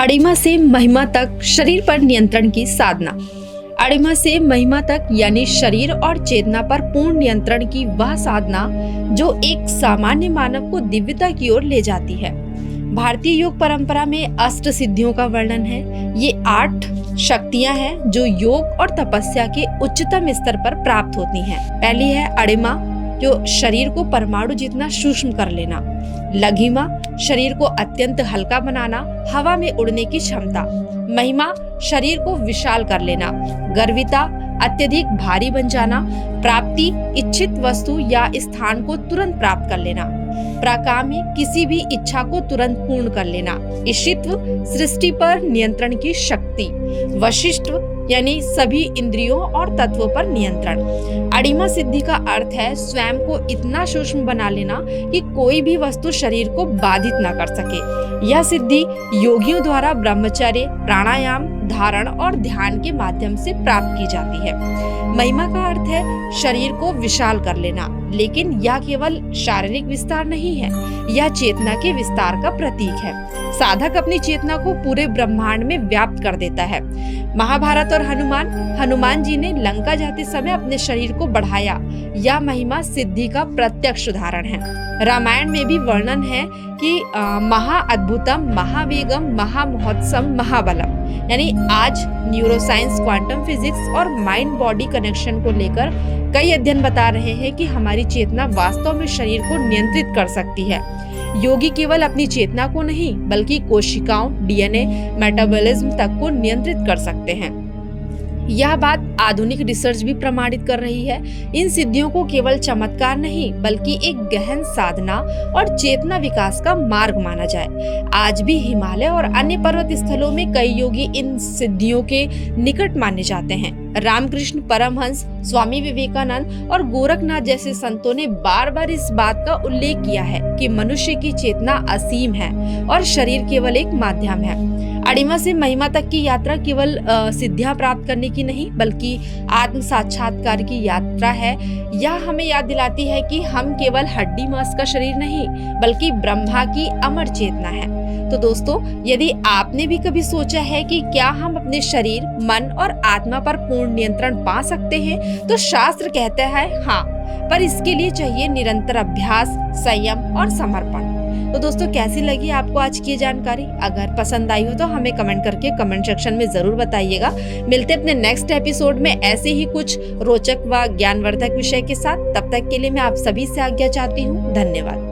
अणिमा से महिमा तक शरीर पर नियंत्रण की साधना। अणिमा से महिमा तक यानी शरीर और चेतना पर पूर्ण नियंत्रण की वह साधना जो एक सामान्य मानव को दिव्यता की ओर ले जाती है। भारतीय योग परंपरा में अष्ट सिद्धियों का वर्णन है। ये 8 शक्तियां हैं जो योग और तपस्या के उच्चतम स्तर पर प्राप्त होती हैं। पहली है अणिमा, जो शरीर को परमाणु जितना सूक्ष्म कर लेना। लघिमा, शरीर को अत्यंत हल्का बनाना, हवा में उड़ने की क्षमता। महिमा, शरीर को विशाल कर लेना। गर्विता, अत्यधिक भारी बन जाना। प्राप्ति, इच्छित वस्तु या स्थान को तुरंत प्राप्त कर लेना। प्राकाम्य, किसी भी इच्छा को तुरंत पूर्ण कर लेना। ईशित्व, सृष्टि पर नियंत्रण की शक्ति। वशिष्ठ यानी सभी इंद्रियों और तत्वों पर नियंत्रण। अणिमा सिद्धि का अर्थ है स्वयं को इतना सूक्ष्म बना लेना कि कोई भी वस्तु शरीर को बाधित न कर सके। यह सिद्धि योगियों द्वारा ब्रह्मचर्य, प्राणायाम, धारण और ध्यान के माध्यम से प्राप्त की जाती है। महिमा का अर्थ है शरीर को विशाल कर लेना, लेकिन यह केवल शारीरिक विस्तार नहीं है, यह चेतना के विस्तार का प्रतीक है। साधक अपनी चेतना को पूरे ब्रह्मांड में व्याप्त कर देता है। महाभारत और हनुमान जी ने लंका जाते समय अपने शरीर को बढ़ाया। यह महिमा सिद्धि का प्रत्यक्ष उदाहरण है। रामायण में भी वर्णन है कि महा अद्भुतम, महावेगम, महामहोत्सम, महाबलम। यानी आज न्यूरोसाइंस, क्वांटम फिजिक्स और माइंड बॉडी कनेक्शन को लेकर कई अध्ययन बता रहे हैं कि हमारी चेतना वास्तव में शरीर को नियंत्रित कर सकती है। योगी केवल अपनी चेतना को नहीं बल्कि कोशिकाओं, डीएनए, मेटाबॉलिज्म तक को नियंत्रित कर सकते हैं। यह बात आधुनिक रिसर्च भी प्रमाणित कर रही है। इन सिद्धियों को केवल चमत्कार नहीं बल्कि एक गहन साधना और चेतना विकास का मार्ग माना जाए। आज भी हिमालय और अन्य पर्वत स्थलों में कई योगी इन सिद्धियों के निकट माने जाते हैं। रामकृष्ण परमहंस, स्वामी विवेकानंद और गोरखनाथ जैसे संतों ने बार बार इस बात का उल्लेख किया है कि मनुष्य की चेतना असीम है और शरीर केवल एक माध्यम है। अणिमा से महिमा तक की यात्रा केवल सिद्धियां प्राप्त करने की नहीं बल्कि आत्म साक्षात्कार की यात्रा है। यह हमें याद दिलाती है कि हम केवल हड्डी मांस का शरीर नहीं बल्कि ब्रह्मा की अमर चेतना है। तो दोस्तों, यदि आपने भी कभी सोचा है कि क्या हम अपने शरीर, मन और आत्मा पर पूर्ण नियंत्रण पा सकते हैं, तो शास्त्र कहता है हाँ, पर इसके लिए चाहिए निरंतर अभ्यास, संयम और समर्पण। तो दोस्तों, कैसी लगी आपको आज की जानकारी? अगर पसंद आई हो तो हमें कमेंट करके कमेंट सेक्शन में जरूर बताइएगा। मिलते अपने नेक्स्ट एपिसोड में ऐसे ही कुछ रोचक व ज्ञानवर्धक विषय के साथ। तब तक के लिए मैं आप सभी से आज्ञा चाहती हूँ। धन्यवाद।